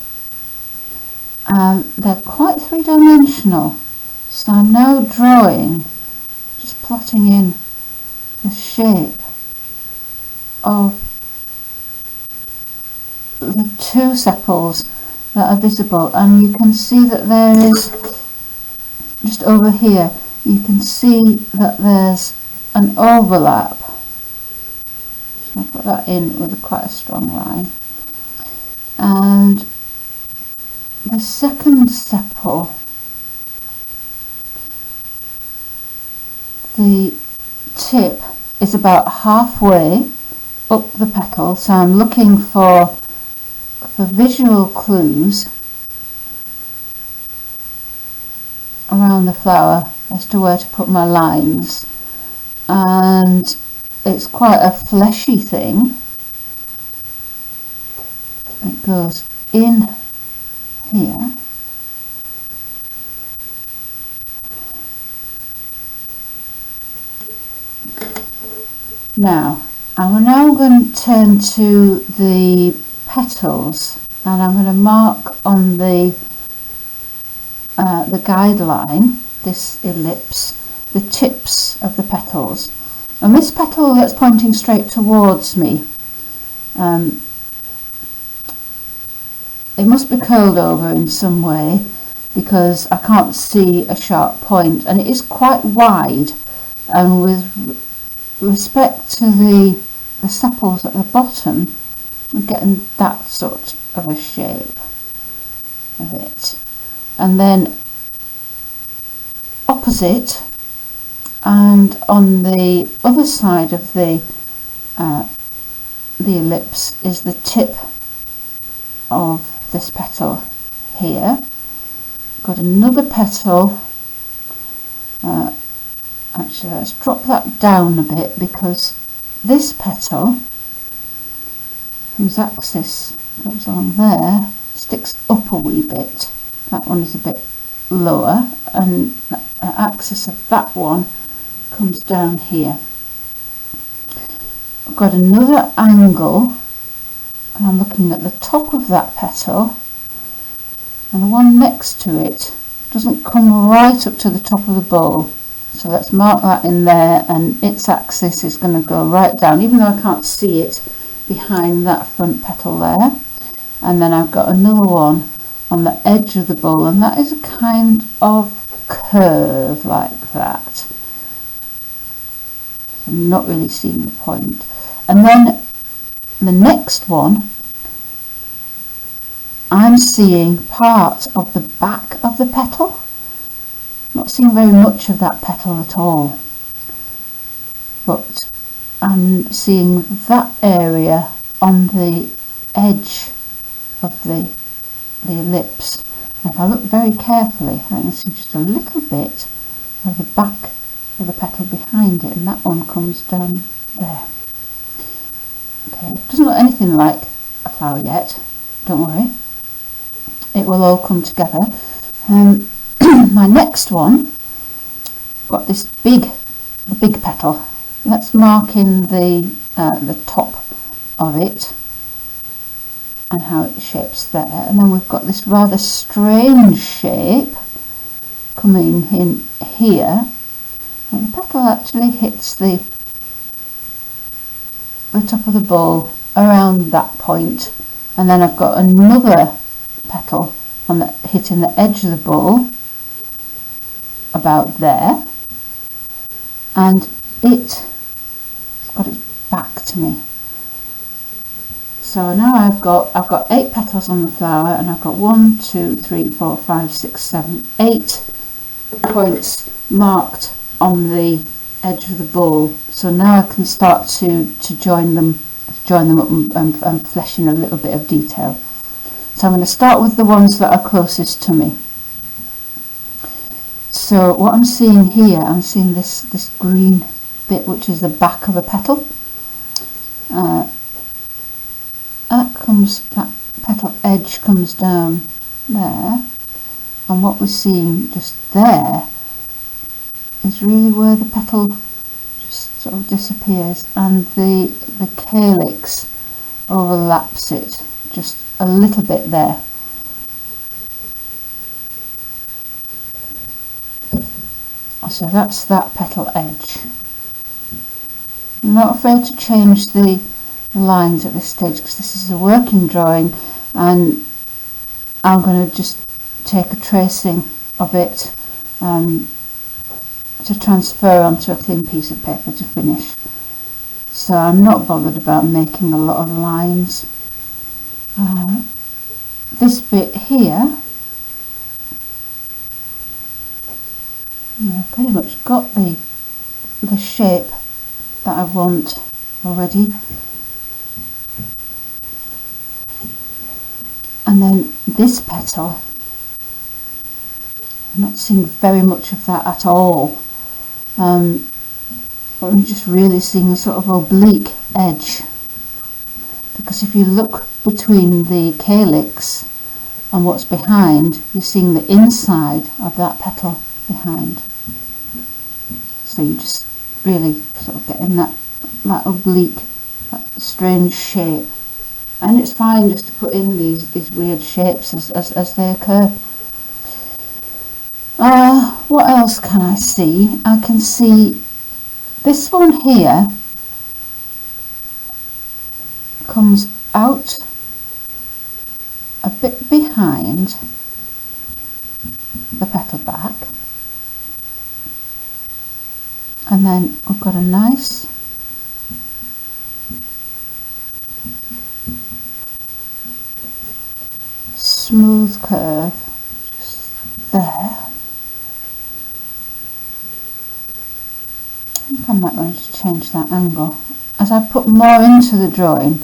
and they're quite three-dimensional. So I'm now drawing, just plotting in the shape of the two sepals that are visible, and you can see that there is, just over here, you can see that there's an overlap. So I'll put that in with quite a strong line. And the second sepal, the tip is about halfway up the petal, so I'm looking for visual clues around the flower as to where to put my lines, and it's quite a fleshy thing. It goes in here. Now I'm going to turn to the petals, and I'm going to mark on the guideline, this ellipse, the tips of the petals. And this petal that's pointing straight towards me, it must be curled over in some way because I can't see a sharp point, and it is quite wide, and with respect to the sepals at the bottom, I'm getting that sort of a shape of it. And then opposite, and on the other side of the ellipse, is the tip of this petal here. Got another petal. Actually, let's drop that down a bit, because this petal, whose axis goes along there, sticks up a wee bit. That one is a bit lower, and the axis of that one comes down here. I've got another angle, and I'm looking at the top of that petal, and the one next to it doesn't come right up to the top of the bowl. So let's mark that in there, and its axis is going to go right down, even though I can't see it behind that front petal there. And then I've got another one on the edge of the bowl, and that is a kind of curve like that. I'm not really seeing the point. And then the next one, I'm seeing part of the back of the petal, Not seeing very much of that petal at all, but I'm seeing that area on the edge of the ellipse. And if I look very carefully, I can see just a little bit of the back of the petal behind it, and that one comes down there. Okay, it doesn't look anything like a flower yet, don't worry, it will all come together. My next one, got this big petal. Let's mark in the top of it and how it shapes there, and then we've got this rather strange shape coming in here, and the petal actually hits the top of the bowl around that point, and then I've got another petal hitting the edge of the bowl about there, and it's got its back to me. So now I've got 8 petals on the flower, and I've got 1, 2, 3, 4, 5, 6, 7, 8 points marked on the edge of the bowl. So now I can start to join them up and flesh in a little bit of detail. So I'm going to start with the ones that are closest to me. So what I'm seeing here, I'm seeing this green bit, which is the back of a petal. That petal edge comes down there, and what we're seeing just there is really where the petal just sort of disappears, and the calyx overlaps it just a little bit there. So that's that petal edge. I'm not afraid to change the lines at this stage because this is a working drawing, and I'm going to just take a tracing of it to transfer onto a clean piece of paper to finish. So I'm not bothered about making a lot of lines. This bit here, I've pretty much got the shape that I want already. And then this petal, I'm not seeing very much of that at all. I'm just really seeing a sort of oblique edge, because if you look between the calyx and what's behind, you're seeing the inside of that petal behind. So you're just really sort of getting that oblique, that strange shape. And it's fine just to put in these weird shapes as they occur. What else can I see? I can see this one here comes out a bit behind the petal back, and then we've got a nice smooth curve just there. I think I might want to just change that angle. As I put more into the drawing,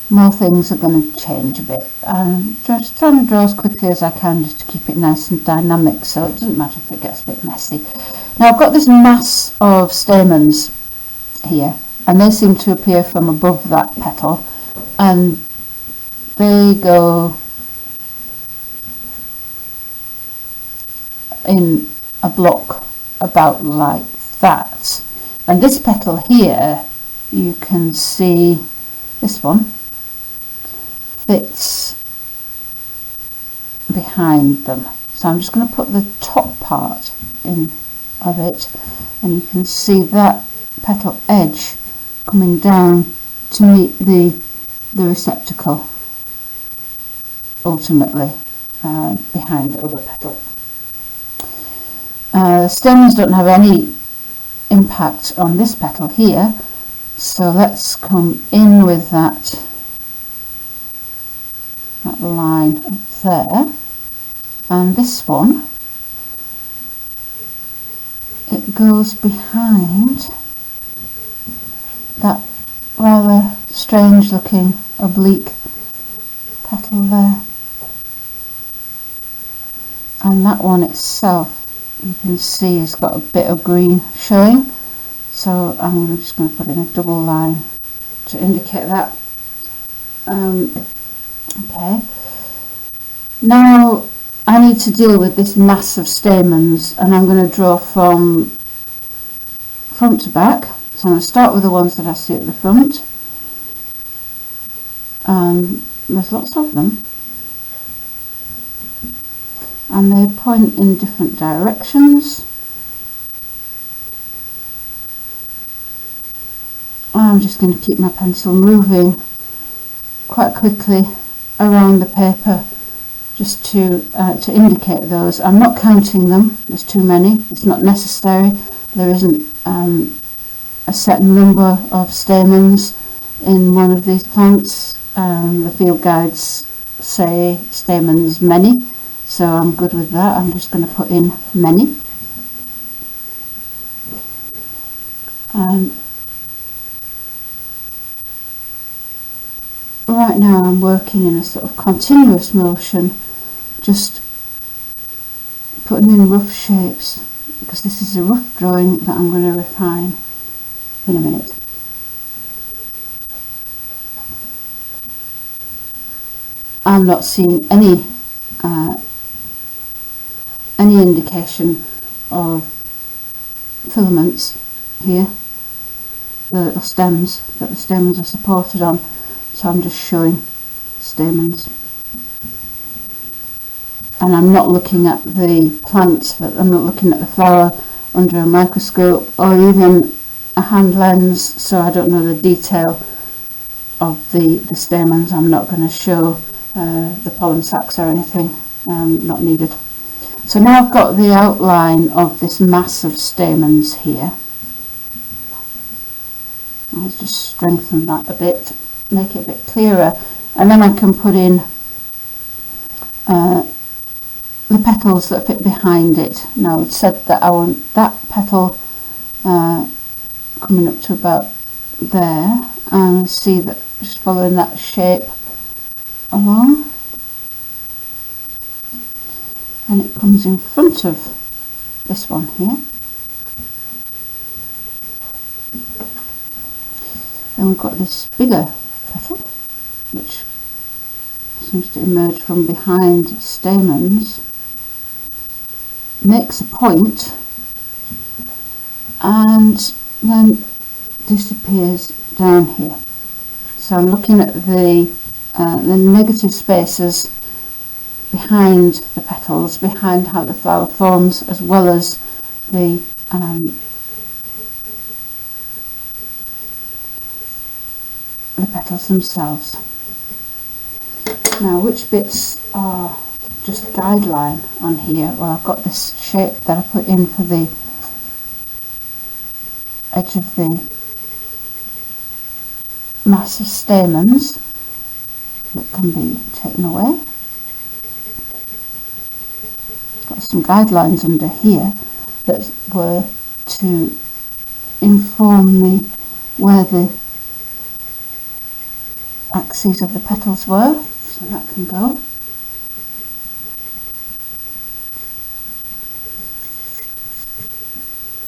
more things are going to change a bit. I'm just trying to draw as quickly as I can just to keep it nice and dynamic, so it doesn't matter if it gets a bit messy. Now I've got this mass of stamens here, and they seem to appear from above that petal, and they go in a block about like that. And this petal here, you can see this one fits behind them. So I'm just going to put the top part in of it, and you can see that petal edge coming down to meet the receptacle ultimately behind the other petal. The stems don't have any impact on this petal here, so let's come in with that line up there, and this one it goes behind that rather strange looking oblique petal there, and that one itself you can see has got a bit of green showing, so I'm just going to put in a double line to indicate that. Okay, now I need to deal with this mass of stamens, and I'm going to draw from front to back. So I'm going to start with the ones that I see at the front, and there's lots of them, and they point in different directions. I'm just going to keep my pencil moving quite quickly around the paper just to indicate those. I'm not counting them, there's too many, it's not necessary. There isn't a set number of stamens in one of these plants. The field guides say stamens many, so I'm good with that. I'm just going to put in many. Right now I'm working in a sort of continuous motion, just putting in rough shapes, because this is a rough drawing that I'm going to refine in a minute. I'm not seeing any indication of filaments here, the little stems that the stamens are supported on, so I'm just showing stamens. And I'm not looking at the plant, I'm not looking at the flower under a microscope or even a hand lens, so I don't know the detail of the stamens. I'm not going to show the pollen sacs or anything, not needed. So now I've got the outline of this mass of stamens here. Let's just strengthen that a bit, make it a bit clearer, and then I can put in the petals that fit behind it. Now it said that I want that petal coming up to about there, and see that just following that shape along, and it comes in front of this one here. Then we've got this bigger petal which seems to emerge from behind stamens, makes a point and then disappears down here. So I'm looking at the negative spaces behind the petals, behind how the flower forms, as well as the petals themselves. Now, which bits are just a guideline on here? Well, I've got this shape that I put in for the edge of the mass of stamens that can be taken away. Got some guidelines under here that were to inform me where the axes of the petals were, so that can go.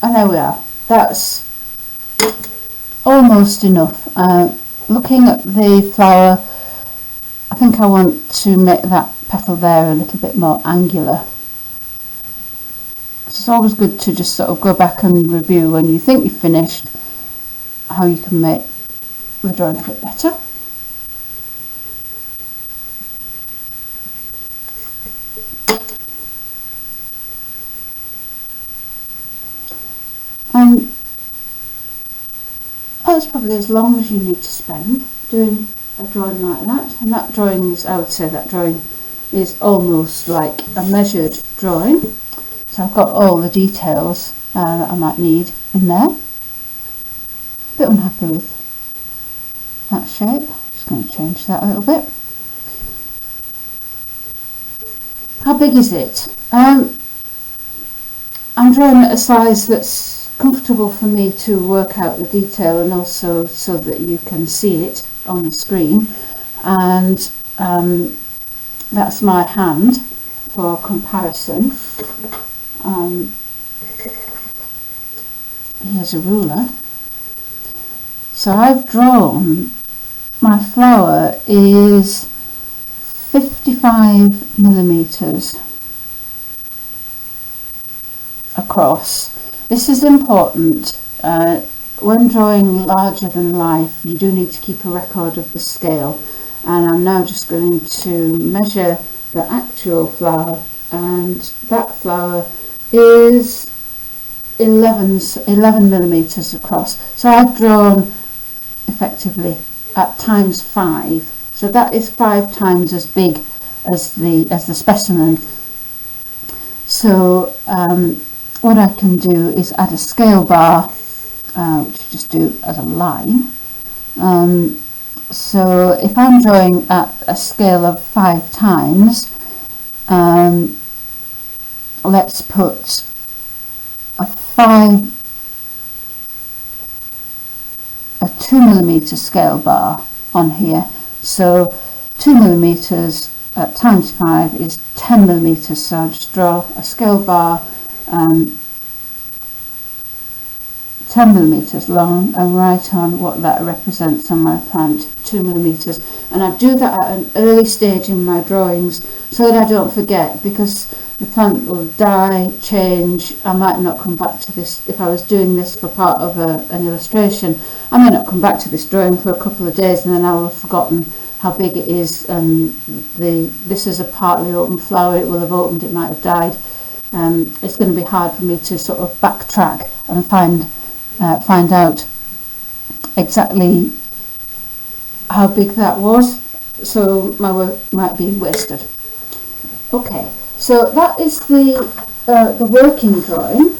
And there we are. That's almost enough. Looking at the flower, I think I want to make that petal there a little bit more angular. It's always good to just sort of go back and review when you think you've finished how you can make the drawing a bit better. And that's probably as long as you need to spend doing a drawing like that. And that drawing is, I would say that drawing is almost like a measured drawing. So I've got all the details that I might need in there. A bit unhappy with that shape. Just going to change that a little bit. How big is it? I'm drawing at a size that's comfortable for me to work out the detail, and also so that you can see it on the screen. And that's my hand for comparison. Here's a ruler. So I've drawn, my flower is 55 millimeters across. This is important. When drawing larger than life, you do need to keep a record of the scale, and I'm now just going to measure the actual flower, and that flower is 11 millimeters across. So I've drawn effectively at times 5, so that is 5 times as big as the specimen. So what I can do is add a scale bar, which you just do as a line. So if I'm drawing at a scale of 5 times, let's put a 2 millimeter scale bar on here. So 2 millimeters times 5 is 10 millimeters. So I'll just draw a scale bar 10 millimeters long and write on what that represents on my plant, 2 millimeters. And I do that at an early stage in my drawings so that I don't forget, because the plant will die, change. I might not come back to this. If I was doing this for part of an illustration, I may not come back to this drawing for a couple of days, and then I will have forgotten how big it is. And this is a partly open flower. It will have opened, it might have died. It's going to be hard for me to sort of backtrack and find out exactly how big that was, so my work might be wasted. Okay, so that is the working drawing.